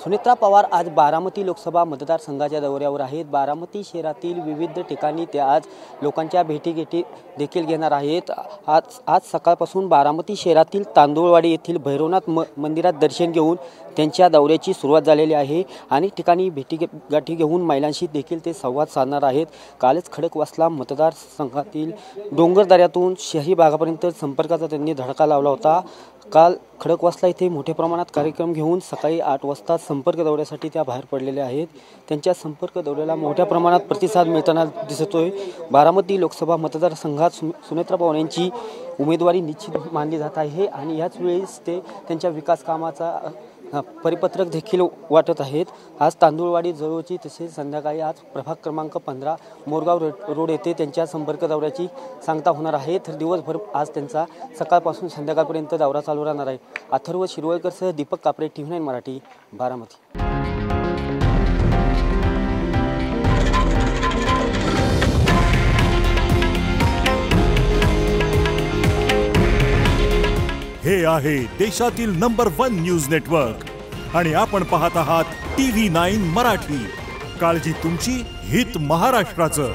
सुनेत्रा पवार आज बारामती लोकसभा मतदारसंघाच्या दौऱ्यावर आहेत। बारामती शहरातील विविध ठिकाणी ते आज लोकांच्या भेटीगाठी देखील घेणार आहेत। आज सकाळपासून बारामती शहरातील तांदूळवाडी येथील भैरवनाथ मंदिरात दर्शन घेऊन त्यांच्या दौऱ्याची सुरुवात झालेली आहे आणि ठिकाणी भेटीगाठी घेऊन महिलांशी देखील ते संवाद साधणार आहेत। कालच खडकवासला मतदारसंघातील डोंगरदऱ्यातून शाही बागापर्यंत संपर्काचा त्यांनी धडका लावला होता। काल खडकवासला येथे मोठ्या प्रमाणात कार्यक्रम घेऊन सकाळी 8 वाजता संपर्क दौऱ्यासाठी त्या बाहेर पडलेल्या आहेत। त्यांच्या संपर्क दौऱ्याला मोठ्या प्रमाणात प्रतिसाद मिळताना दिसतोय। बारामती लोकसभा मतदारसंघात सुनेत्रा पवार यांची उमेदवारी निश्चित मानली जात आहे आणि याच वेळेस ते त्यांच्या विकास कामाचा परिपत्रक देखील वाटत आहेत। आज तांदूळवाडी जवळची तसेच संध्याकाळी आज प्रभाग क्रमांक 15 मोरगाव रोड येथे त्यांच्या संपर्क दौऱ्याची सांगता होणार आहे। तर दिवसभर आज त्यांचा सकाळपासून संध्याकाळपर्यंत दौरा चालू राहणार आहे। अथर्व शिरवळकरसह दीपक कापरे, TV9 मराठी, बारामती। हे आहे देशातील नंबर 1 न्यूज नेटवर्क आणि आपण पाहत आहात TV9 मराठी। काळजी तुमची, हित महाराष्ट्राचं।